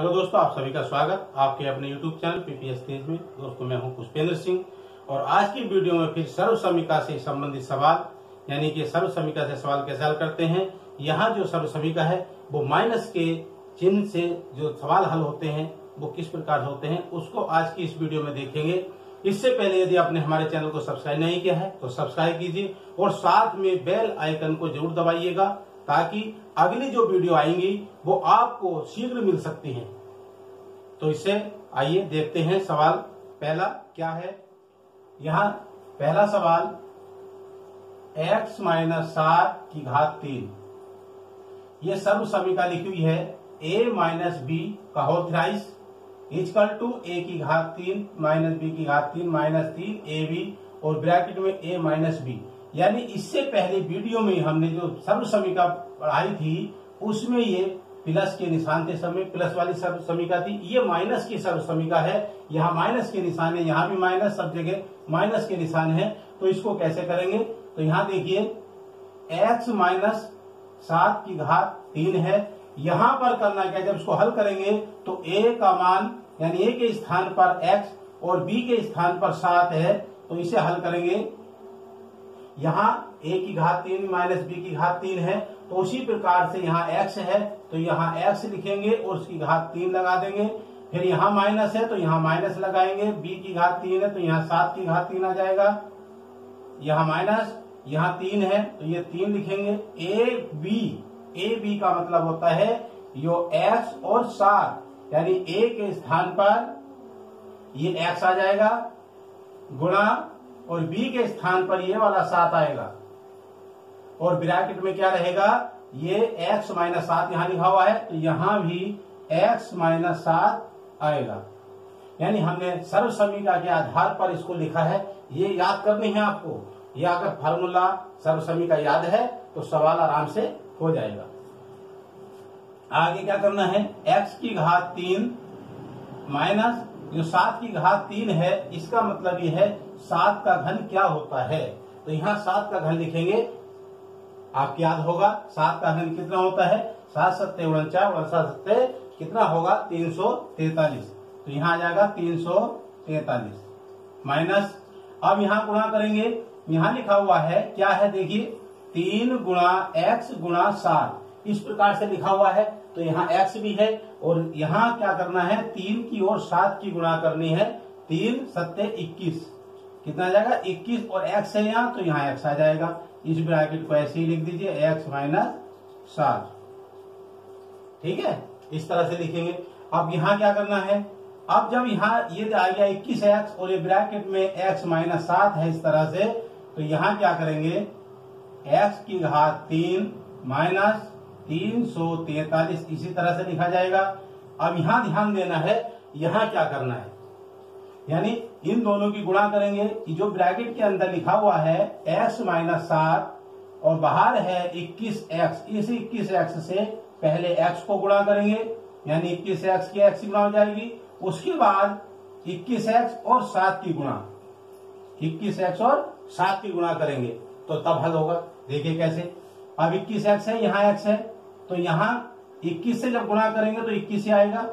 Hello दोस्तों, आप सभी का स्वागत आपके अपने यूट्यूब चैनल पीपीएस तेज में। दोस्तों मैं हूं पुष्पेंद्र सिंह और आज की वीडियो में फिर सर्व समीका से संबंधित सवाल यानी कि सर्व समीका से सवाल कैसे हल करते हैं। यहाँ जो सर्व समीका है वो माइनस के चिन्ह से जो सवाल हल होते हैं वो किस प्रकार होते हैं उसको आज की इस वीडियो में देखेंगे। इससे पहले यदि आपने हमारे चैनल को सब्सक्राइब नहीं किया है तो सब्सक्राइब कीजिए और साथ में बेल आइकन को जरूर दबाइएगा ताकि अगली जो वीडियो आएंगी वो आपको शीघ्र मिल सकती हैं। तो इससे आइए देखते हैं सवाल पहला क्या है। यहाँ पहला सवाल x माइनस 7 की घात 3 ये सर्व समीका लिखी हुई है a माइनस बी का whole thrice equal to a की घात 3 माइनस b की घात 3 माइनस 3 ab और ब्रैकेट में a माइनस b। यानी इससे पहले वीडियो में हमने जो सर्व समीका पढ़ाई थी उसमें ये प्लस के निशान थे, समय प्लस वाली सर्व समीका थी। ये माइनस की सर्व समीका है, यहाँ माइनस के निशान है, यहाँ भी माइनस, सब जगह माइनस के निशान है। तो इसको कैसे करेंगे तो यहाँ देखिए x माइनस 7 की घात 3 है। यहाँ पर करना क्या, जब इसको हल करेंगे तो a का मान यानी a के स्थान पर x और b के स्थान पर 7 है तो इसे हल करेंगे। यहाँ a की घात 3 माइनस b की घात 3 है तो उसी प्रकार से यहाँ x है तो यहाँ x लिखेंगे और उसकी घात 3 लगा देंगे। फिर यहाँ माइनस है तो यहाँ माइनस लगाएंगे, b की घात 3 है तो यहाँ 7 की घात 3 आ जाएगा। यहाँ माइनस, यहाँ 3 है तो ये 3 लिखेंगे। a b का मतलब होता है यो x और 7 यानी a के स्थान पर ये x आ जाएगा गुणा और b के स्थान पर ये वाला 7 आएगा और ब्रैकेट में क्या रहेगा ये x माइनस 7 यहाँ लिखा हुआ है तो यहाँ भी x माइनस 7 आएगा। यानी हमने सर्व समीका के आधार पर इसको लिखा है। ये याद करनी है आपको। ये अगर फार्मूला सर्व समीका याद है तो सवाल आराम से हो जाएगा। आगे क्या करना है, x की घात 3 माइनस जो 7 की घात 3 है इसका मतलब ये है 7 का घन क्या होता है। तो यहाँ 7 का घन लिखेंगे, आपको याद होगा 7 का घन कितना होता है, 7 सत्ते 49 49 सत्ते कितना होगा 343। तो यहाँ आ जाएगा 343 माइनस। अब यहाँ गुणा करेंगे, यहाँ लिखा हुआ है क्या है देखिए 3 गुणा x गुणा 7 इस प्रकार से लिखा हुआ है तो यहाँ x भी है और यहाँ क्या करना है 3 की और 7 की गुणा करनी है। 3 सत्ते 21 कितना आ जाएगा 21 और x है यहाँ तो यहाँ x आ जाएगा। इस ब्रैकेट को ऐसे ही लिख दीजिए x माइनस 7। ठीक है, इस तरह से लिखेंगे। अब यहाँ क्या करना है, अब जब यहाँ ये आ गया 21x और ये ब्रैकेट में x माइनस 7 है इस तरह से तो यहाँ क्या करेंगे x की घात 3 माइनस 343 इसी तरह से लिखा जाएगा। अब यहाँ ध्यान देना है, यहाँ क्या करना है यानी इन दोनों की गुणा करेंगे कि जो ब्रैकेट के अंदर लिखा हुआ है x माइनस 7 और बाहर है 21x, इस 21x से पहले x को गुणा करेंगे यानी 21x की x गुणा हो जाएगी। उसके बाद 21x और 7 की गुणा, 21x और 7 की गुणा करेंगे तो तब हल होगा। देखिए कैसे, अब 21x है यहाँ x है तो यहाँ 21 से जब गुणा करेंगे तो 21 ही आएगा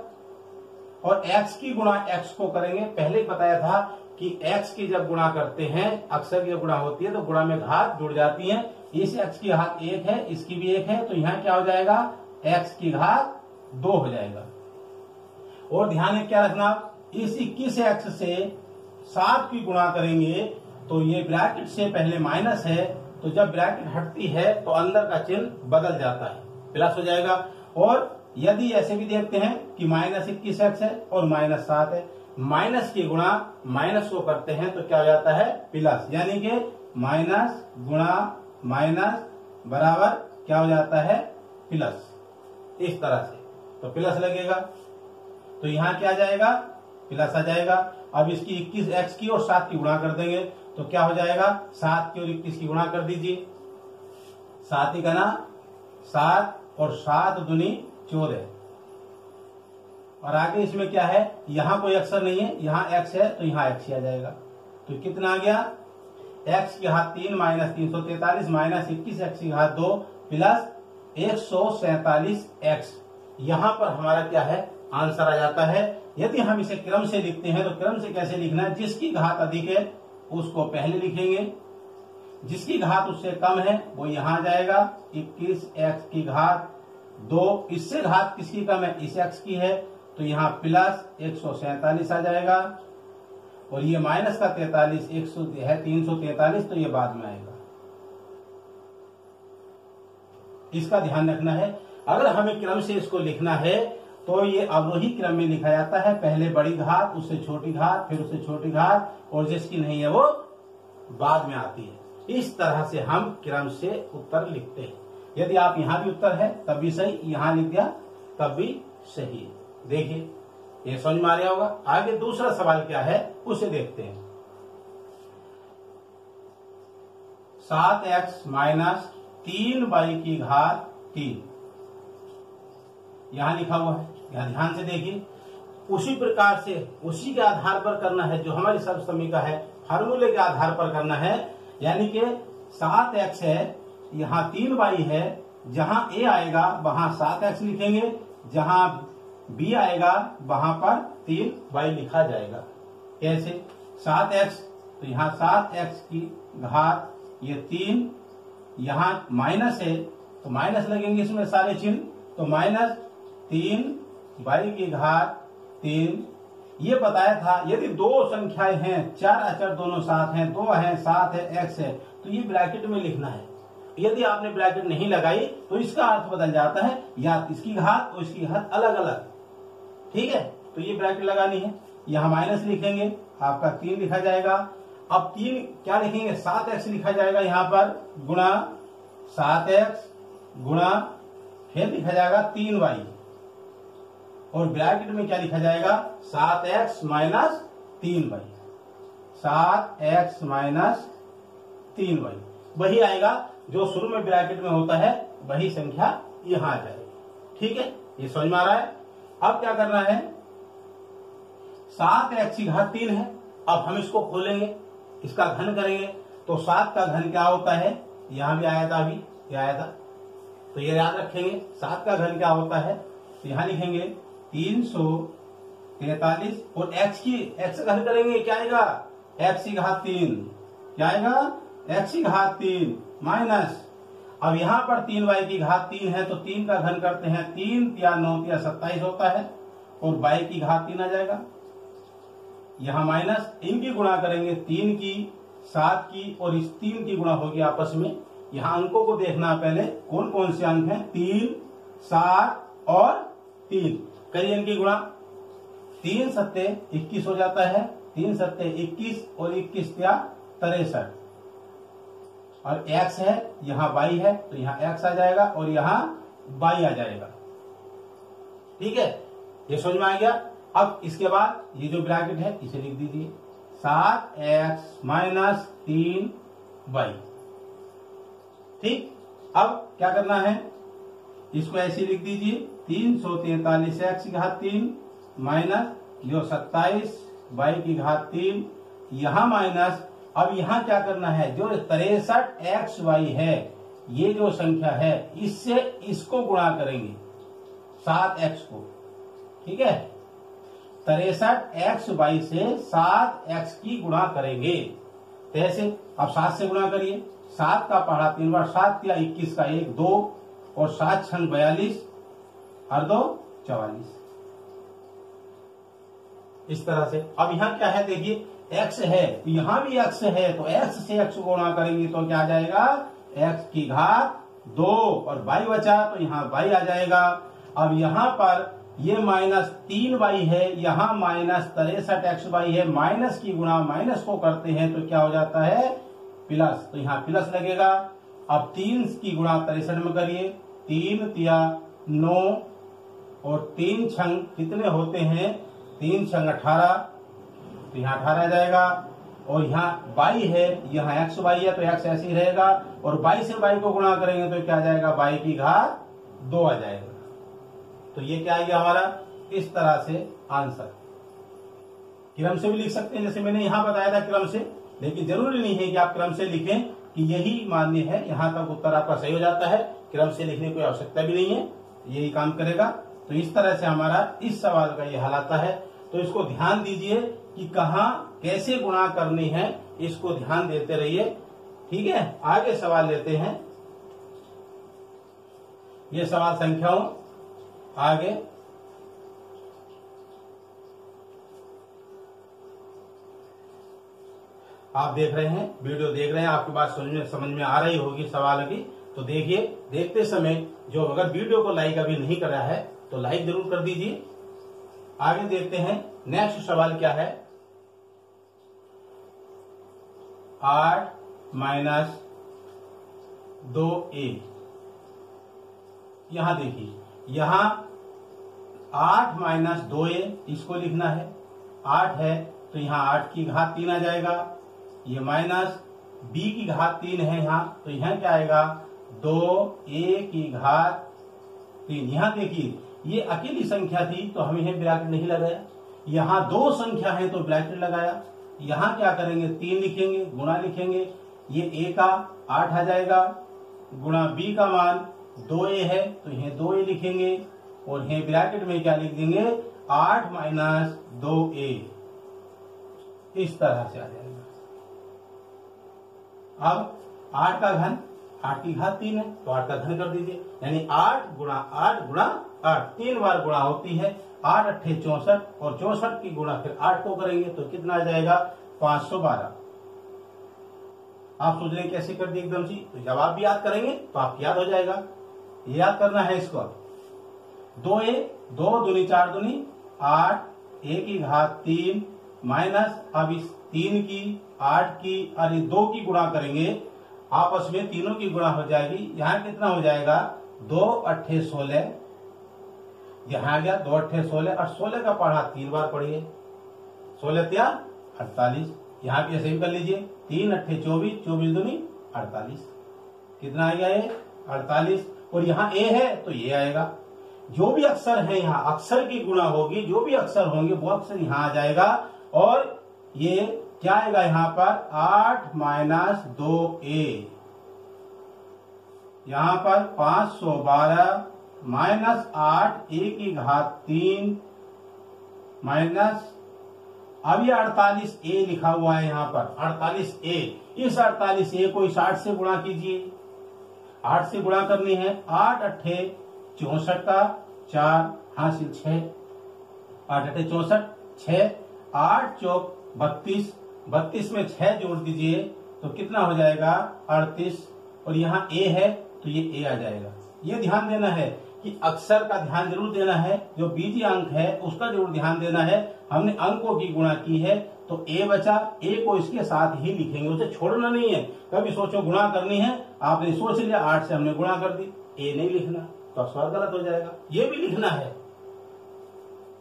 और x की गुणा x को करेंगे। पहले बताया था कि x की जब गुणा करते हैं अक्सर जब गुणा होती है तो गुणा में घात जुड़ जाती है। इस x की घात 1 है, इसकी भी 1 है तो यहाँ क्या हो जाएगा x की घात 2 हो जाएगा। और ध्यान में क्या रखना, इस 21x से 7 की गुणा करेंगे तो ये ब्रैकेट से पहले माइनस है तो जब ब्रैकेट हटती है तो अंदर का चिन्ह बदल जाता है, प्लस हो जाएगा। और यदि ऐसे भी देखते हैं कि माइनस 21x है और माइनस 7 है, माइनस की गुणा माइनस को करते हैं तो क्या हो जाता है प्लस, यानी कि माइनस गुणा माइनस बराबर क्या हो जाता है प्लस। इस तरह से तो प्लस लगेगा तो यहाँ क्या आ जाएगा प्लस आ जाएगा। अब इसकी 21x की और 7 की गुणा कर देंगे तो क्या हो जाएगा 7 की और 21 की गुणा कर दीजिए, 7 ही का 7 और 7 दूनी 14। और आगे इसमें क्या है, यहाँ कोई अक्षर नहीं है, यहाँ x है तो यहाँ x ही आ जाएगा। तो कितना आ गया x की घात 3 माइनस 343 माइनस 21x की घात 2 प्लस 147x। यहाँ पर हमारा क्या है आंसर आ जाता है। यदि हम इसे क्रम से लिखते हैं तो क्रम से कैसे लिखना है, जिसकी घात अधिक है उसको पहले लिखेंगे, जिसकी घात उससे कम है वो यहां जाएगा 21x की घात 2, इससे घात किसकी कम है, इस x की है तो यहाँ प्लस 147 आ जाएगा, और ये माइनस का 43 है 343, तो ये बाद में आएगा। इसका ध्यान रखना है। अगर हमें क्रम से इसको लिखना है तो ये अवरोही क्रम में लिखा जाता है, पहले बड़ी घात, उससे छोटी घात, फिर उससे छोटी घात, और जिसकी नहीं है वो बाद में आती है। इस तरह से हम क्रम से उत्तर लिखते हैं। यदि आप यहां भी उत्तर है तब भी सही, यहां लिख दिया तब भी सही। देखिए ये समझ में आ रहा होगा। आगे दूसरा सवाल क्या है उसे देखते हैं। 7x माइनस 3y की घात 3 यहां लिखा हुआ है, यहां ध्यान से देखिए। उसी प्रकार से उसी के आधार पर करना है जो हमारी सर्व समीकरण है, फार्मूले के आधार पर करना है। यानी कि 7x है, यहाँ 3y है, जहां a आएगा वहां 7x लिखेंगे, जहां b आएगा वहां पर 3y लिखा जाएगा। कैसे, 7x तो यहाँ 7x की घात ये 3, यहाँ माइनस है तो माइनस लगेंगे इसमें सारे चिन्ह, तो माइनस 3y की घात 3। ये बताया था यदि दो संख्याएं हैं, चार अचर दोनों साथ हैं, 2 है 7 है x है, तो ये ब्रैकेट में लिखना है। यदि आपने ब्रैकेट नहीं लगाई तो इसका अर्थ बदल जाता है, या इसकी घात और इसकी घात अलग अलग, ठीक है। तो ये ब्रैकेट लगानी है, यहाँ माइनस लिखेंगे, आपका 3 लिखा जाएगा। अब 3 क्या लिखेंगे, 7x लिखा जाएगा यहाँ पर, गुणा 7x गुणा फिर लिखा जाएगा 3y, और ब्रैकेट में क्या लिखा जाएगा, 7x minus 3y, 7x minus 3y, वही आएगा जो शुरू में ब्रैकेट में होता है, वही संख्या यहां आ जाएगी। ठीक है, ये समझ में आ रहा है। अब क्या करना है, 7x की घात 3 है, अब हम इसको खोलेंगे, इसका घन करेंगे, तो 7 का घन क्या होता है, यहां भी आया था, अभी ये आया था, तो ये याद रखेंगे। 7 का घन क्या होता है, तो यहां लिखेंगे 343, और x का घन करेंगे, क्या आएगा, x की घात 3, क्या आएगा, x की घात 3 माइनस, अब यहां पर 3y की घात 3 है तो 3 का घन करते हैं, 3 या 9 या 27 होता है, और y की घात 3 आ जाएगा, यहां माइनस, इनकी गुणा करेंगे, 3 की 7 की और इस 3 की गुणा होगी आपस में। यहां अंकों को देखना पहले, कौन कौन से अंक हैं, 3, 7 और 3, करिए इनकी गुणा, 3 सत्ते 21 हो जाता है, 3 सत्ते 21 और 21 या 63, और x है, यहाँ y है तो यहाँ x आ जाएगा और यहाँ y आ जाएगा। ठीक है, ये समझ में आ गया। अब इसके बाद ये जो ब्रैकेट है इसे लिख दीजिए, 7x माइनस 3y। ठीक, अब क्या करना है, इसको ऐसे लिख दीजिए, 343x की घात 3 माइनस यो 27 y की घात 3, यहां माइनस। अब यहां क्या करना है, जो 63xy है, ये जो संख्या है, इससे इसको गुणा करेंगे 7x को। ठीक है, 63xy से 7x की गुणा करेंगे, तो ऐसे अब 7 से गुणा करिए, 7 का पहाड़ा 3 बार, 7 या 21 का 1 2, और 7 छन 42 और 2 44, इस तरह से। अब यहां क्या है, देखिए x है, तो यहां भी x है, तो x से x को गुणा करेंगे तो क्या आ जाएगा, x की घात 2, और y बचा तो यहाँ y आ जाएगा। अब यहाँ पर ये माइनस 3y है, यहाँ माइनस 63xy है, माइनस की गुणा माइनस को करते हैं तो क्या हो जाता है, प्लस, तो यहाँ प्लस लगेगा। अब 3 की गुणा 63 में करिए, 3 तिया 9 और 3 छंग कितने होते हैं, 3 छंग 18, तो यहाँ 18 आ जाएगा, और यहाँ y है, यहाँ xy है तो x ऐसे ही रहेगा, और y से y को गुणा करेंगे तो क्या आ जाएगा, y की घात 2 आ जाएगा। तो ये क्या आ गया हमारा, इस तरह से आंसर। क्रम से भी लिख सकते हैं, जैसे मैंने यहाँ बताया था क्रम से, लेकिन जरूरी नहीं है कि आप क्रम से लिखें कि यही मान्य है, यहाँ तक उत्तर आपका सही हो जाता है, क्रम से लिखने की कोई आवश्यकता भी नहीं है, यही काम करेगा। तो इस तरह से हमारा इस सवाल का ये हल आता है। तो इसको ध्यान दीजिए कि कहाँ कैसे गुणा करनी है, इसको ध्यान देते रहिए। ठीक है, आगे सवाल लेते हैं। ये सवाल संख्याओं आगे आप देख रहे हैं, वीडियो देख रहे हैं, आपकी बात समझ में आ रही होगी सवाल की। तो देखिए, देखते समय जो अगर वीडियो को लाइक अभी नहीं कर रहा है तो लाइक जरूर कर दीजिए। आगे देखते हैं नेक्स्ट सवाल क्या है। 8 माइनस 2a। यहां देखिए, यहां 8 माइनस 2a इसको लिखना है। 8 है तो यहां 8 की घात 3 आ जाएगा। ये माइनस b की घात 3 है यहां, तो यहां क्या आएगा 2a की घात 3। यहां देखिए, ये अकेली संख्या थी तो हम यहां ब्रैकेट नहीं लगाया। यहां दो संख्या है तो ब्रैकेट लगाया। यहां क्या करेंगे, 3 लिखेंगे, गुणा लिखेंगे। ये a का 8 आ जाएगा, गुणा b का मान 2a है तो यह 2a लिखेंगे, और यह ब्रैकेट में क्या लिख देंगे 8 माइनस 2a। इस तरह से आ जाएगा। अब 8 का घन, 8 की घात 3 है तो 8 का घन कर दीजिए, यानी 8 गुणा 8 3 बार गुणा होती है। 8 अट्ठे 64, और 64 की गुणा फिर 8 को करेंगे तो कितना आ जाएगा 512। आप सोच रहे हैं कैसे कर दिए एकदम से, तो जब आप भी याद करेंगे तो आपको याद हो जाएगा। याद करना है इसको। 2a 2 दूनी 4 दूनी 8, a की घात 3 माइनस, अब इस 3 की 8 की और 2 की गुणा करेंगे, आपस में तीनों की गुणा हो जाएगी। यहाँ कितना हो जाएगा 2 अट्ठे 16, यहां आ गया 2 अट्ठे 16, और 16 का पढ़ा 3 बार पढ़िए, 16 त्या 48। यहाँ भी ऐसे ही कर लीजिए, 3 अट्ठे 24, 24 दूनी 48, कितना आएगा ये 48। और यहाँ a है तो ये आएगा। जो भी अक्षर है यहाँ अक्षर की गुणा होगी, जो भी अक्षर होंगे वो अक्षर यहाँ आ जाएगा। और ये क्या आएगा यहाँ पर 8 माइनस 2a, यहाँ पर 512 माइनस 8 a की घात 3 माइनस, अब ये 48a लिखा हुआ है यहाँ पर 48a। इस 48a को इस 8 से गुणा कीजिए, 8 से गुणा करनी है। 8 अट्ठे 64 का 4 हासिल 6, 8 अट्ठे 64 6, 8 चौक 32, 32 में 6 जोड़ दीजिए तो कितना हो जाएगा 38। और यहाँ a है तो ये a आ जाएगा। ये ध्यान देना है कि अक्षर का ध्यान जरूर देना है, जो बीजी अंक है उसका जरूर ध्यान देना है। हमने अंकों की गुणा की है तो a बचा, a को इसके साथ ही लिखेंगे, उसे छोड़ना नहीं है। कभी सोचो गुणा करनी है, आपने सोच लिया 8 से हमने गुणा कर दी, a नहीं लिखना तो सवाल गलत हो जाएगा, ये भी लिखना है।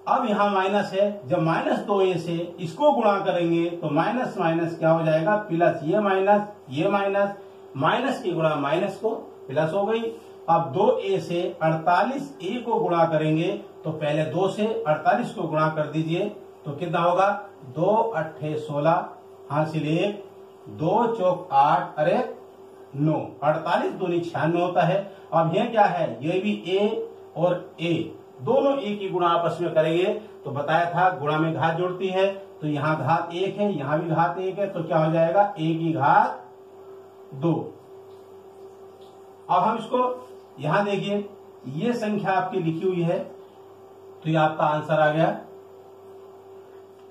अब यहाँ माइनस है, जब माइनस 2a से इसको गुणा करेंगे तो माइनस माइनस क्या हो जाएगा प्लस, ये माइनस, माइनस की गुणा माइनस को प्लस हो गई। अब 2a से 48a को गुणा करेंगे तो पहले 2 से 48 को गुणा कर दीजिए तो कितना होगा 2 अट्ठे 16 हासिल 1, 2 चौक 8 अरे 9, 48 दूनी 96 होता है। अब यह क्या है, ये भी a और a दोनों a की गुणा आपस में करेंगे तो बताया था गुणा में घात जुड़ती है, तो यहाँ घात 1 है, यहाँ भी घात 1 है, तो क्या हो जाएगा a की घात 2। अब हम इसको यहां देखिए, ये संख्या आपकी लिखी हुई है तो ये आपका आंसर आ गया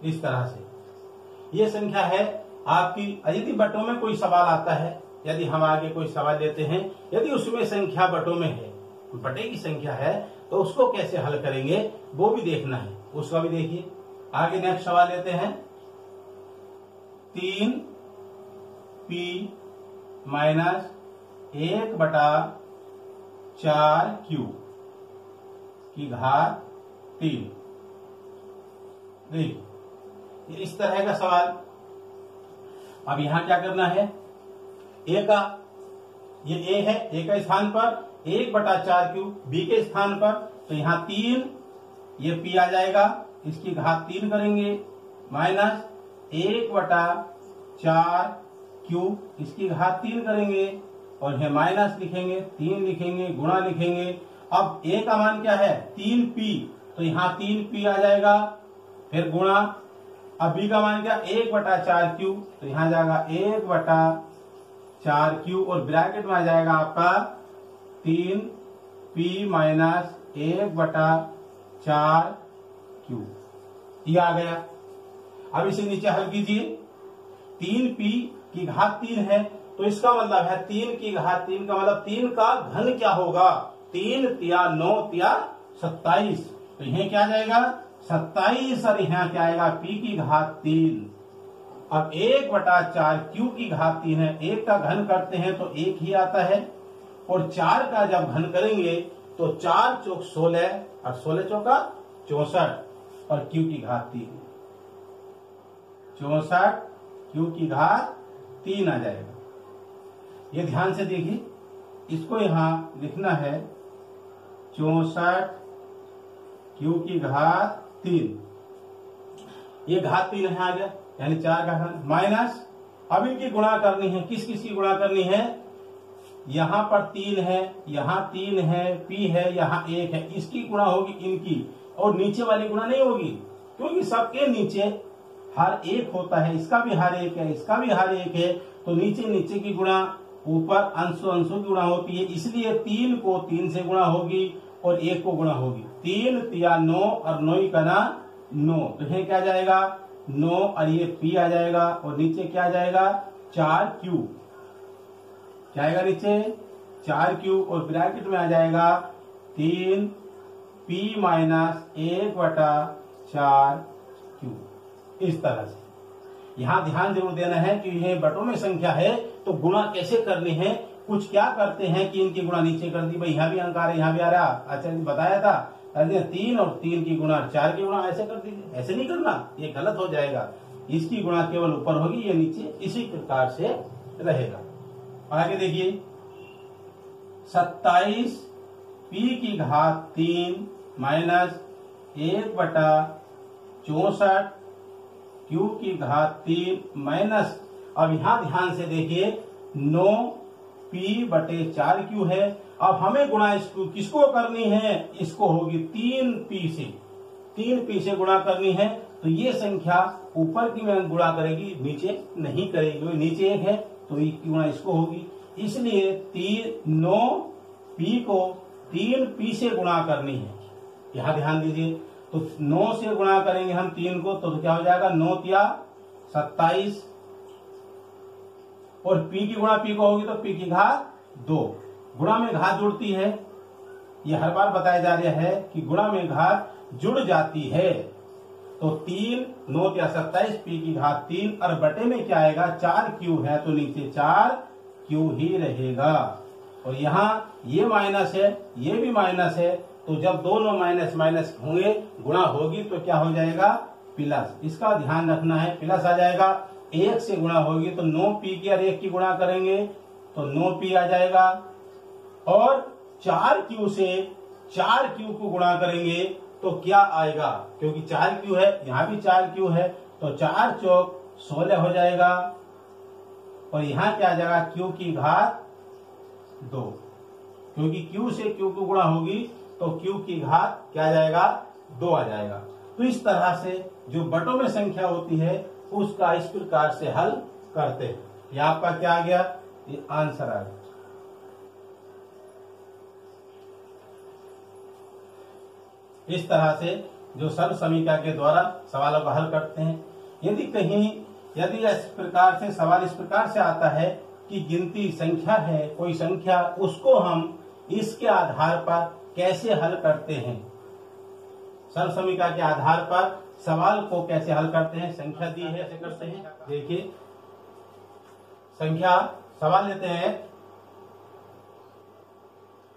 इस तरह से। ये संख्या है आपकी। यदि बटों में कोई सवाल आता है, यदि हम आगे कोई सवाल लेते हैं, यदि उसमें संख्या बटों में है, बटे की संख्या है, तो उसको कैसे हल करेंगे वो भी देखना है, उसका भी देखिए। आगे नेक्स्ट सवाल लेते हैं। 3p माइनस 1/4q की घात 3। देखिए इस तरह का सवाल। अब यहां क्या करना है, a का, ये a है, a का स्थान पर 1/4q, b के स्थान पर तो यहाँ 3, ये p आ जाएगा, इसकी घात 3 करेंगे, माइनस 1/4q, इसकी घात 3 करेंगे, और यह माइनस लिखेंगे, 3 लिखेंगे, गुणा लिखेंगे। अब a का मान क्या है 3p, तो यहाँ 3p आ जाएगा, फिर गुणा। अब b का मान क्या 1/4q, तो यहाँ जाएगा 1/4q और ब्रैकेट में आ जाएगा आपका 3p माइनस 1/4q, ये आ गया। अब इसे नीचे हल कीजिए, 3p की घात 3 है, तो इसका मतलब है 3 की घात 3 का मतलब 3 का घन क्या होगा, 3 तिया 9 तिया 27, तो यह क्या जाएगा 27 और यहाँ क्या आएगा p की घात 3। अब 1/4q की घात 3 है, 1 का घन करते हैं तो 1 ही आता है, और 4 का जब घन करेंगे तो 4 चौक 16 और 16 चौका 64 और q की घात 3, 64 q की घात 3 आ जाएगा। ये ध्यान से देखिए, इसको यहां लिखना है 64 q की घात 3, ये घात 3 है आ गया, यानी 4 का घन माइनस। अब इनकी गुणा करनी है, किस किस की गुणा करनी है, यहाँ पर 3 है, यहाँ 3 है, p है, यहाँ 1 है, इसकी गुणा होगी इनकी, और नीचे वाली गुणा नहीं होगी, क्योंकि सबके नीचे हर एक होता है, इसका भी हर एक है, इसका भी हर एक है, तो नीचे नीचे की गुणा, ऊपर अंशों अंशों की गुणा होती है, इसलिए 3 को 3 से गुणा होगी और 1 को गुणा होगी। 3 तिया 9 और 9 का ना 9, तो ये क्या जाएगा 9 और ये p आ जाएगा, और नीचे क्या आ जाएगा 4q, क्या आएगा नीचे 4q, और ब्रैकेट में आ जाएगा 3p माइनस 1/4q। इस तरह से यहाँ ध्यान जरूर देना है कि यह बटों में संख्या है, तो गुणा कैसे करनी है। कुछ क्या करते हैं कि इनकी गुणा नीचे कर दी, भाई यहाँ भी अंक आ रहा है, यहाँ भी आ रहा, अच्छा बताया था 3 और 3 की गुणा 4 की गुणा ऐसे कर दीजिए, ऐसे नहीं करना, ये गलत हो जाएगा। इसकी गुणा केवल ऊपर होगी, ये नीचे इसी प्रकार से रहेगा। आगे देखिए 27 p की घात 3 माइनस 1/64 q की घात 3 माइनस, अब यहां ध्यान से देखिए 9p/4q है। अब हमें गुणा इसको किसको करनी है, इसको होगी 3p से, 3p से गुणा करनी है, तो ये संख्या ऊपर की में गुणा करेगी, नीचे नहीं करेगी, नीचे 1 है तो गुणा इसको होगी, इसलिए 9p को 3p से गुणा करनी है। यहां ध्यान दीजिए, तो 9 से गुणा करेंगे हम 3 को, तो क्या हो जाएगा 9 तिया 27, और p की गुणा p को होगी तो p की घात 2। गुणा में घात जुड़ती है, यह हर बार बताया जा रहा है कि गुणा में घात जुड़ जाती है, तो 3 9 तिया 27 p की घात 3, और बटे में क्या आएगा 4q है, तो नीचे 4q ही रहेगा, और यहाँ ये माइनस है, ये भी माइनस है, तो जब दोनों माइनस माइनस होंगे, गुणा होगी तो क्या हो जाएगा प्लस, इसका ध्यान रखना है, प्लस आ जाएगा। 1 से गुणा होगी तो 9p की और 1 की गुणा करेंगे तो 9p आ जाएगा, और 4q से 4q को गुणा करेंगे तो क्या आएगा, क्योंकि 4q है, यहाँ भी 4q है, तो 4 चौक 16 हो जाएगा, और यहाँ क्या आ जाएगा q की घात 2, क्योंकि q से q को गुणा होगी तो q की घात क्या आ जाएगा 2 आ जाएगा। तो इस तरह से जो बटों में संख्या होती है उसका इस प्रकार से हल करते हैं। ये आपका क्या आ गया, ये आंसर आ गया। इस तरह से जो सर्व समीकरण के द्वारा सवालों का हल करते हैं। यदि इस प्रकार से सवाल इस प्रकार से आता है कि गिनती संख्या है कोई संख्या, उसको हम इसके आधार पर कैसे हल करते हैं, सर्व समीकरण के आधार पर सवाल को कैसे हल करते हैं, संख्या दी है ऐसे करते हैं। देखिए संख्या सवाल लेते हैं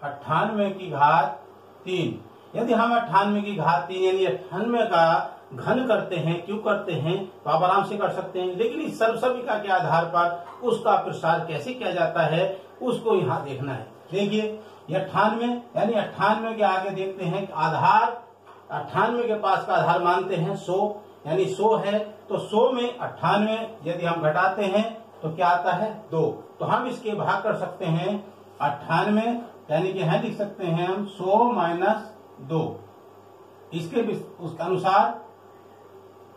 98 की घात 3, यदि हम 98 की घात 3 यानी 98 का घन करते हैं, क्यों करते हैं, तो आप आराम से कर सकते हैं, लेकिन इस सर्व समीकरण के आधार पर उसका प्रसार कैसे किया जाता है उसको यहाँ देखना है। देखिए 98 यानी 98 के आगे देखते हैं आधार, 98 के पास का आधार मानते हैं 100, यानी 100 है, तो 100 में 98 यदि हम घटाते हैं तो क्या आता है 2, तो हम इसके भाग कर सकते हैं 98 यानी कि है लिख सकते हैं हम 100 माइनस 2। इसके उसके अनुसार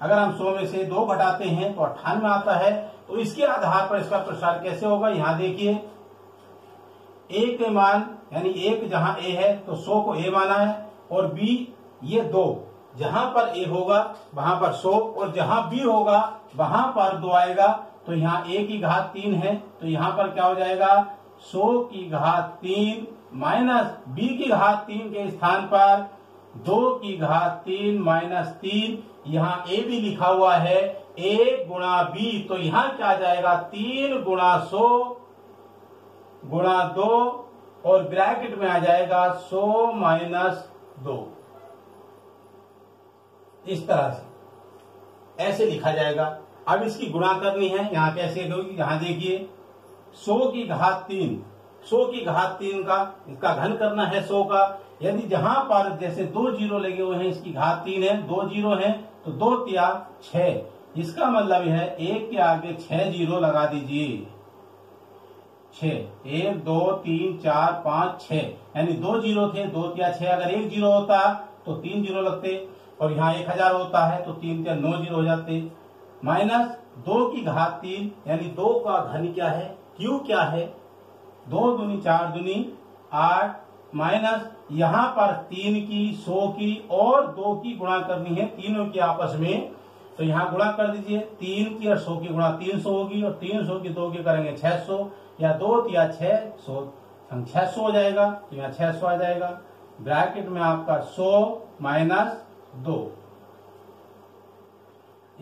अगर हम 100 में से 2 घटाते हैं तो 98 आता है। तो इसके आधार पर इसका प्रसार कैसे होगा, यहां देखिए a के मान यानी 1 जहां a है तो 100 को a माना है, और b ये 2, जहां पर a होगा वहां पर 100 और जहां b होगा वहां पर 2 आएगा। तो यहाँ a की घात 3 है तो यहाँ पर क्या हो जाएगा 100 की घात 3 माइनस b की घात 3 के स्थान पर 2 की घात 3 माइनस 3। यहाँ a भी लिखा हुआ है a गुणा b, तो यहाँ क्या आ जाएगा 3 गुणा 100 गुणा 2 और ब्रैकेट में आ जाएगा 100 माइनस 2। इस तरह से ऐसे लिखा जाएगा। अब इसकी गुणा करनी है, यहाँ कैसे होगी, यहाँ देखिए 100 की घात 3, 100 की घात 3 का इसका घन करना है 100 का। यदि जहां पर जैसे 2 जीरो लगे हुए हैं, इसकी घात 3 है, 2 जीरो है तो 2 तिया 6। इसका मतलब है 1 के आगे 6 जीरो लगा दीजिए, 6, 1 2 3 4 5 6, यानी 2 जीरो थे, 2 तिया 6। अगर 1 जीरो होता तो 3 जीरो लगते, और यहाँ 1000 होता है तो 3 तिया 9 जीरो हो जाते। माइनस 2 की घात 3 यानी 2 का घन क्या है, क्यू क्या है, 2 दूनी 4 दूनी 8, माइनस यहाँ पर 3 की 100 की और 2 की गुणा करनी है, तीनों की आपस में। तो यहाँ गुणा कर दीजिए, 3 की और 100 की गुणा 300 होगी, और 300 की 2 की करेंगे 600, या 2 या 600 600 हो जाएगा, तो यहाँ 600 आ जाएगा। ब्रैकेट में आपका 100 माइनस 2,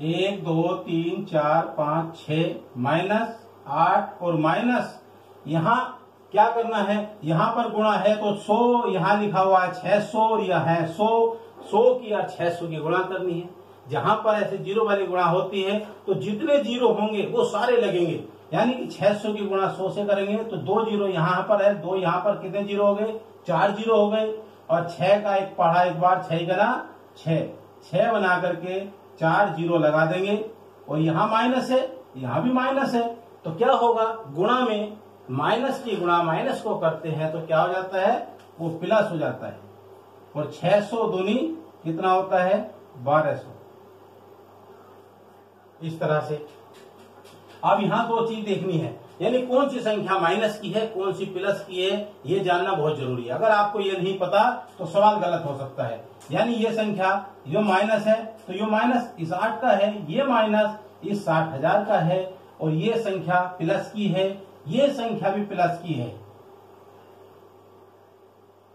1 2 3 4 5 6 माइनस 8, और माइनस यहाँ क्या करना है, यहाँ पर गुणा है तो 100 यहाँ लिखा हुआ है 600, और यह है 100 की या 600 की गुणा करनी है। जहां पर ऐसे जीरो वाली गुणा होती है तो जितने जीरो होंगे वो सारे लगेंगे, यानी कि 600 की गुणा 100 से करेंगे तो 2 जीरो यहाँ पर है, 2 यहाँ पर कितने जीरो हो गए, 4 जीरो हो गए, और 6 का एक पढ़ा एक बार, 6 का ना 6 बना करके 4 जीरो लगा देंगे, और यहाँ माइनस है, यहाँ भी माइनस है। तो क्या होगा, गुणा में माइनस की गुणा माइनस को करते हैं तो क्या हो जाता है, वो प्लस हो जाता है, और 600 दूनी कितना होता है 1200। इस तरह से अब यहाँ 2 चीज देखनी है, यानी कौन सी संख्या माइनस की है, कौन सी प्लस की है, ये जानना बहुत जरूरी है। अगर आपको ये नहीं पता तो सवाल गलत हो सकता है। यानी ये संख्या जो माइनस है तो ये माइनस इस 8 का है, ये माइनस इस 60,000 का है, और ये संख्या प्लस की है, ये संख्या भी प्लस की है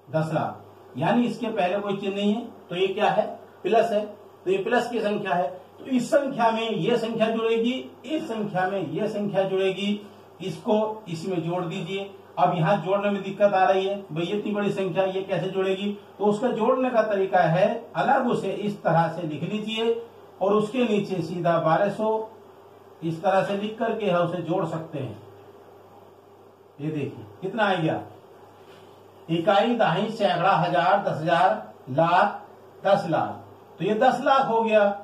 10 लाख, यानी इसके पहले कोई चिन्ह नहीं है तो ये क्या है, प्लस है, तो ये प्लस की संख्या है। तो इस संख्या में ये संख्या जुड़ेगी, इस संख्या में ये संख्या जुड़ेगी, इसको इसमें जोड़ दीजिए। अब यहाँ जोड़ने में दिक्कत आ रही है, भाई इतनी बड़ी संख्या ये कैसे जुड़ेगी, तो उसका जोड़ने का तरीका है अलग, उसे इस तरह से लिख लीजिए और उसके नीचे सीधा 1200 इस तरह से लिख करके है उसे जोड़ सकते हैं। ये देखिए कितना आ गया, इकाई, दहाई, सैकड़ा, हजार, 10,000, लाख, 10 लाख, तो ये 10 लाख हो गया।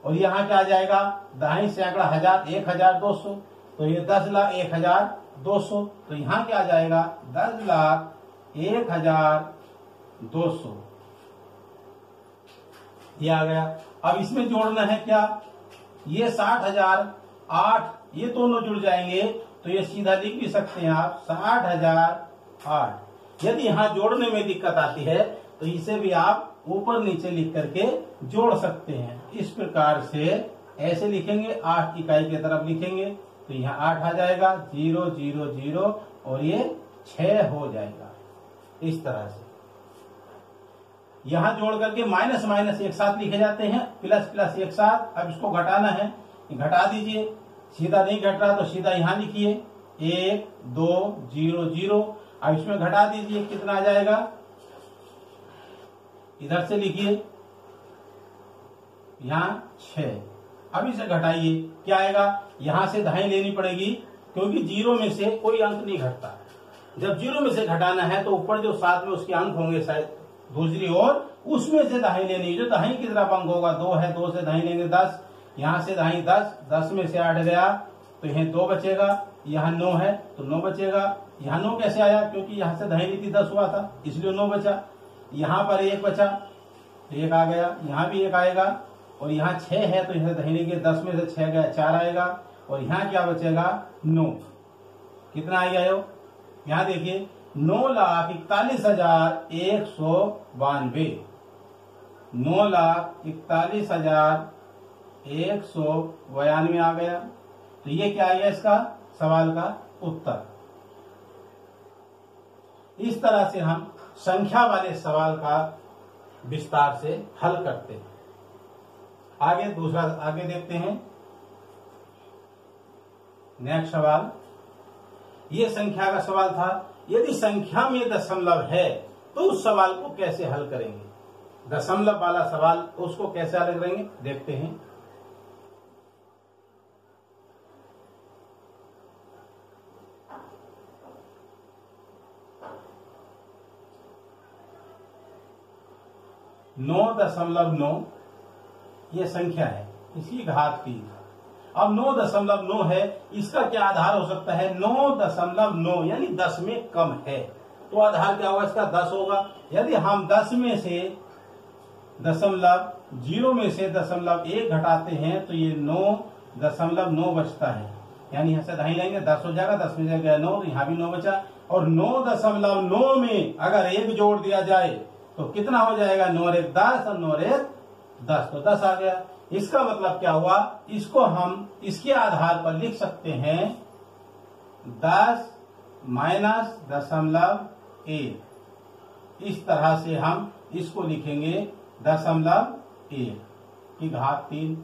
और यहाँ क्या आ जाएगा, दहाई, सैकड़ा, हजार, 1,200, तो ये 10 लाख 1,200, तो यहाँ क्या आ जाएगा 10 लाख 1,200, ये आ गया। अब इसमें जोड़ना है क्या, ये 60,000, 8, ये दोनों जुड़ जाएंगे तो ये सीधा लिख भी सकते हैं आप 60,008। यदि यहाँ जोड़ने में दिक्कत आती है तो इसे भी आप ऊपर नीचे लिख करके जोड़ सकते हैं। इस प्रकार से ऐसे लिखेंगे, 8 इकाई की तरफ लिखेंगे तो यहाँ 8 आ जाएगा, 0 0 0 और ये 6 हो जाएगा। इस तरह से यहाँ जोड़ करके माइनस माइनस एक साथ लिखे जाते हैं, प्लस प्लस एक साथ। अब इसको घटाना है, घटा दीजिए, सीधा नहीं घट रहा तो सीधा यहाँ लिखिए 1 2 0 0। अब इसमें घटा दीजिए, कितना आ जाएगा, इधर से लिखिए यहाँ 6। अब इसे घटाइए, क्या आएगा, यहां से दहाई लेनी पड़ेगी क्योंकि 0 में से कोई अंक नहीं घटता। जब 0 में से घटाना है तो ऊपर जो साथ में उसके अंक होंगे शायद दूसरी ओर, उसमें से दहाई लेनी, जो दहाई की तरफ अंक होगा 2 है, 2 से दहाई लेंगे 10, यहाँ से दहाई 10, 10 में से 8 गया तो यहाँ 2 बचेगा, यहाँ 9 है तो 9 बचेगा, यहाँ 9 कैसे आया, क्योंकि यहाँ से दाहिनी थी 10 हुआ था, इसलिए 9 बचा। यहाँ पर 1 बचा, 1 आ गया, यहाँ भी 1 आएगा, और यहाँ 6 है तो यहाँ दाहिने के 10 में से 6 गया, 4 आएगा, और यहाँ क्या बचेगा 9। कितना आ गया? यहाँ देखिए 9,41,192, 9,41,192 आ गया। तो ये क्या आ गया इसका सवाल का उत्तर। इस तरह से हम संख्या वाले सवाल का विस्तार से हल करते हैं। आगे देखते हैं। नेक्स्ट सवाल, ये संख्या का सवाल था। यदि संख्या में दशमलव है तो उस सवाल को कैसे हल करेंगे? दशमलव वाला सवाल उसको कैसे हल करेंगे देखते हैं। नौ 9.9 ये संख्या है, इसकी घात 3। अब 9.9 है, इसका क्या आधार हो सकता है? 9.9 यानी 10 में कम है, तो आधार क्या होगा इसका? 10 होगा। यदि हम 10 में से 0 में से 1 घटाते हैं तो ये 9.9 बचता है, यानी यहां से दाहिने जाएंगे 10 हो जाएगा, 10 में जाएगा 9, तो यहाँ भी 9 बचा। और 9.9 में अगर 1 जोड़ दिया जाए तो कितना हो जाएगा? 9 और 1 10 और 9 और 1 10, तो 10 आ गया। इसका मतलब क्या हुआ? इसको हम इसके आधार पर लिख सकते हैं 10 माइनस 0.1। इस तरह से हम इसको लिखेंगे 0.1 की घात 3।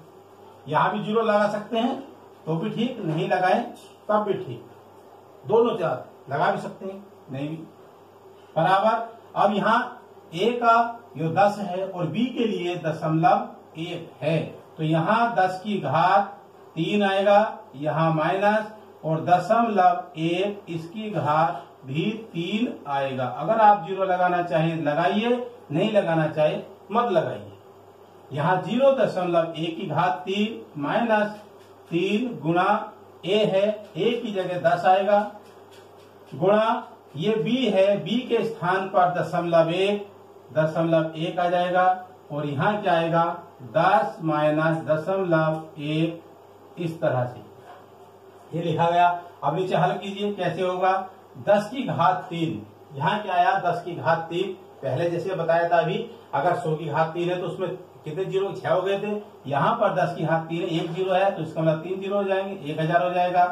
यहां भी 0 लगा सकते हैं तो भी ठीक, नहीं लगाए तब भी ठीक, दोनों चार लगा भी सकते हैं, नहीं भी बराबर। अब यहाँ A का जो 10 है और B के लिए 0.1 है, तो यहाँ 10 की घात 3 आएगा, यहाँ माइनस, और 0.1 इसकी घात भी 3 आएगा। अगर आप 0 लगाना चाहें लगाइए, नहीं लगाना चाहे मत लगाइए। यहाँ 0.1 की घात 3 माइनस 3 गुणा A है, A की जगह 10 आएगा, गुणा ये B है, B के स्थान पर 0.1 आ जाएगा, और यहाँ क्या आएगा? 10 माइनस 0.1, इस तरह से ये लिखा गया। अब नीचे हल कीजिए, कैसे होगा? 10 की घात 3, यहाँ क्या आया? 10 की घात 3, पहले जैसे बताया था अभी, अगर 100 की घात 3 है तो उसमें कितने जीरो? 6 हो गए थे। यहाँ पर 10 की घात 3 है, 1 जीरो है, तो इसका मतलब 3 जीरो हो जाएंगे, 1000 हो जाएगा,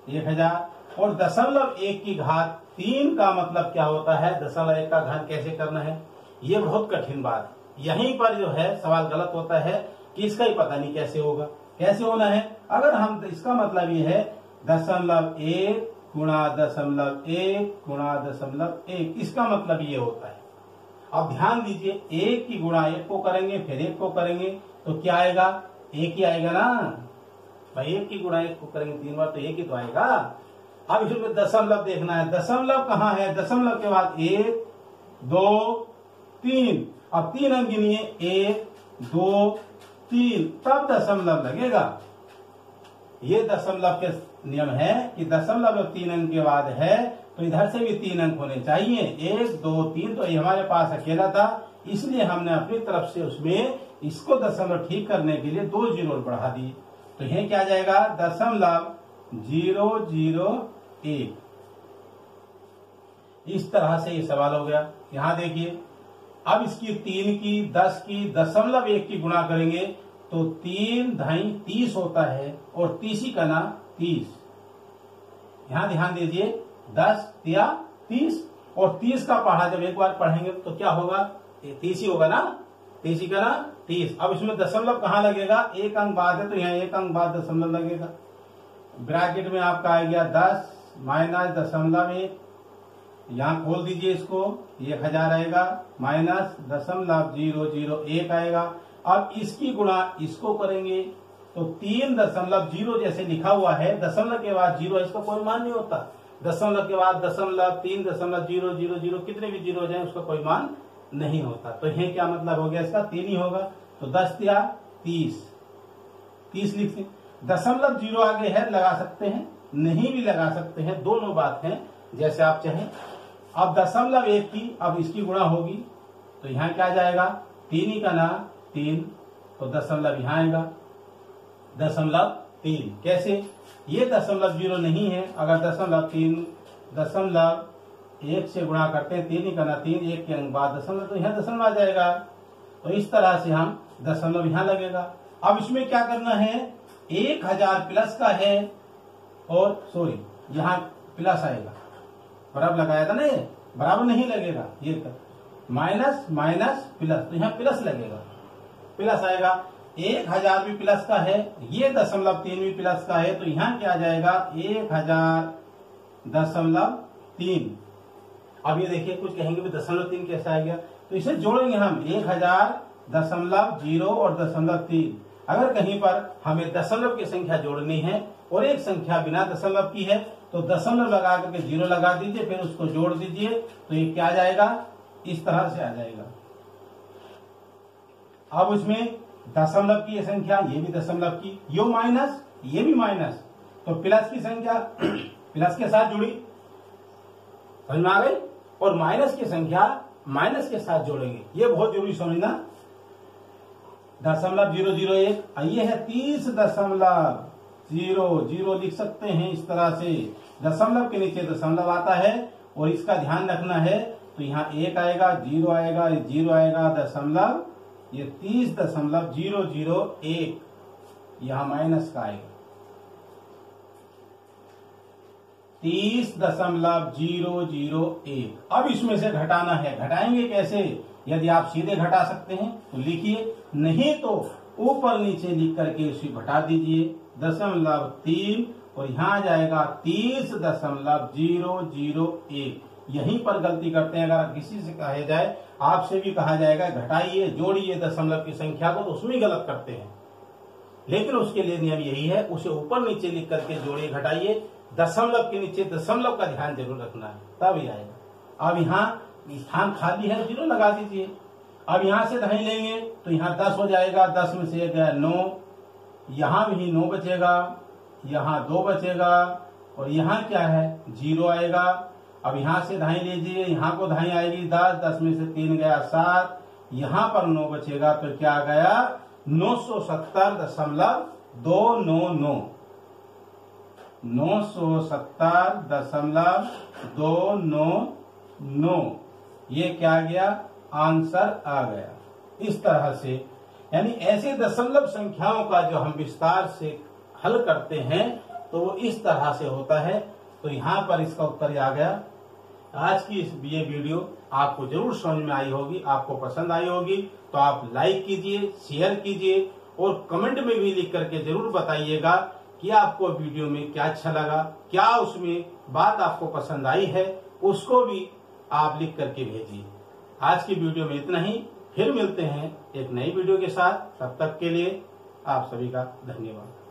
1000। और 0.1 की घात 3 का मतलब क्या होता है? 0.1 का घन कैसे करना है? ये बहुत कठिन बात, यहीं पर जो है सवाल गलत होता है कि इसका ही पता नहीं कैसे होगा। कैसे होना है? अगर हम, इसका मतलब ये है 0.1 गुणा 0.1 गुणा 0.1, इसका मतलब ये होता है। अब ध्यान दीजिए, 1 की गुणा 1 को करेंगे, फिर 1 को करेंगे तो क्या आएगा? 1 ही आएगा ना भाई। 1 की गुणा 1 को करेंगे 3 बार तो 1 ही तो आएगा। अब इसमें दशमलव देखना है, दशमलव कहाँ है? दशमलव के बाद 1 2 3, अब 3 अंक गिनिए, 1 2 3, तब दशमलव लगेगा। ये दशमलव के नियम है कि दशमलव जब 3 अंक के बाद है तो इधर से भी 3 अंक होने चाहिए, 1 2 3, तो ये हमारे पास अकेला था, इसलिए हमने अपनी तरफ से उसमें इसको दशमलव ठीक करने के लिए 2 जीरो बढ़ा दिए। तो यह क्या जाएगा? 0.001। इस तरह से ये सवाल हो गया। यहां देखिए, अब इसकी 3 की 10 की 0.1 की गुणा करेंगे तो 3 ढाई 30 होता है, और 30 का ना 30। यहां ध्यान दीजिए, 10 या 30, और 30 का पढ़ा जब एक बार पढ़ेंगे तो क्या होगा? 30 ही होगा ना, 30 का ना 30। अब इसमें दशमलव कहाँ लगेगा? 1 अंक बाद है तो यहाँ 1 अंक बाद दशमलव लगेगा। ब्रैकेट में आपका आ गया 10 माइनस 0.1, यहाँ खोल दीजिए इसको, 1000 आएगा, माइनस 0.001 आएगा। अब इसकी गुणा इसको करेंगे तो 3.0 जैसे लिखा हुआ है, दशमलव के बाद 0 है, इसका कोई मान नहीं होता। दशमलव के बाद दशमलव 3.000 कितने भी जीरो हो जाए उसका कोई मान नहीं होता। तो यह क्या मतलब हो गया? इसका 3 ही होगा। तो 10 या 30 लिखते। दशमलव 0 आगे है, लगा सकते हैं, नहीं भी लगा सकते हैं, दोनों बात है। जैसे आप चाहें। अब 0.1 की अब इसकी गुणा होगी तो यहाँ क्या आ जाएगा, 3 ही का ना 3, तो दशमलव यहाँ आएगा 0.3। कैसे, ये 0.0 नहीं है, अगर 0.1 से गुणा करते हैं, 3 ही का ना 3, 1 के अंक बाद दशमलव, तो यहाँ दशमलव आ जाएगा। तो इस तरह से हम दशमलव यहाँ लगेगा। अब इसमें क्या करना है, 1000 प्लस का है और सॉरी यहाँ प्लस आएगा, बराबर लगाया था ना, ये बराबर नहीं लगेगा, ये माइनस माइनस प्लस, तो यहाँ प्लस लगेगा, प्लस आएगा। 1000 भी प्लस का है, ये 0.3 भी प्लस का है, तो यहाँ क्या आ जाएगा 1000.3। अब ये देखिए कुछ कहेंगे भी 0.3 कैसा आ गया, तो इसे जोड़ेंगे हम 1000.0 और 0.3। अगर कहीं पर हमें दशमलव की संख्या जोड़नी है और एक संख्या बिना दशमलव की है तो दशमलव लगा करके 0 लगा दीजिए, फिर उसको जोड़ दीजिए, तो ये क्या आ जाएगा, इस तरह से आ जाएगा। अब उसमें दशमलव की ये संख्या, ये भी दशमलव की, यो माइनस, ये भी माइनस, तो प्लस की संख्या प्लस के साथ जुड़ी, समझ में आ गई, और माइनस की संख्या माइनस के साथ जोड़ेंगे, ये बहुत जरूरी समझना। 0.001, ये है 30.00 लिख सकते हैं इस तरह से, दशमलव के नीचे दशमलव आता है और इसका ध्यान रखना है, तो यहाँ 1 आएगा, 0 आएगा, 0 आएगा, दशमलव, ये 30.001 यहाँ माइनस का आएगा, 30.001। अब इसमें से घटाना है, घटाएंगे कैसे, यदि आप सीधे घटा सकते हैं तो लिखिए, नहीं तो ऊपर नीचे लिख करके उसे घटा दीजिए, 0.3 और यहाँ आ जाएगा 30.001। यहीं पर गलती करते हैं, अगर किसी से कहा जाए, आपसे भी कहा जाएगा घटाइए जोड़िए दशमलव की संख्या को, तो उसमें गलत करते हैं। लेकिन उसके लिए नियम यही है, उसे ऊपर नीचे लिख करके जोड़िए घटाइए, दशमलव के नीचे दशमलव का ध्यान जरूर रखना है, तब ही आएगा। अब यहाँ स्थान खाली है, 0 लगा दीजिए। अब यहाँ से दहाई लेंगे तो यहाँ 10 हो जाएगा, 10 में से गया 9, यहाँ भी 9 बचेगा, यहाँ 2 बचेगा, और यहाँ क्या है 0 आएगा। अब यहाँ से दहाई लीजिए, यहाँ को दहाई आएगी 10, 10 में से 3 गया 7, यहाँ पर 9 बचेगा, तो क्या आ गया 970.299, 970.299, ये क्या गया, आंसर आ गया। इस तरह से, यानी ऐसे दशमलव संख्याओं का जो हम विस्तार से हल करते हैं तो वो इस तरह से होता है। तो यहाँ पर इसका उत्तर आ गया। आज की ये वीडियो आपको जरूर समझ में आई होगी, आपको पसंद आई होगी, तो आप लाइक कीजिए, शेयर कीजिए और कमेंट में भी लिख करके जरूर बताइएगा कि आपको वीडियो में क्या अच्छा लगा, क्या उसमें बात आपको पसंद आई है, उसको भी आप लिख करके भेजिए। आज की वीडियो में इतना ही, फिर मिलते हैं एक नई वीडियो के साथ। तब तक के लिए आप सभी का धन्यवाद।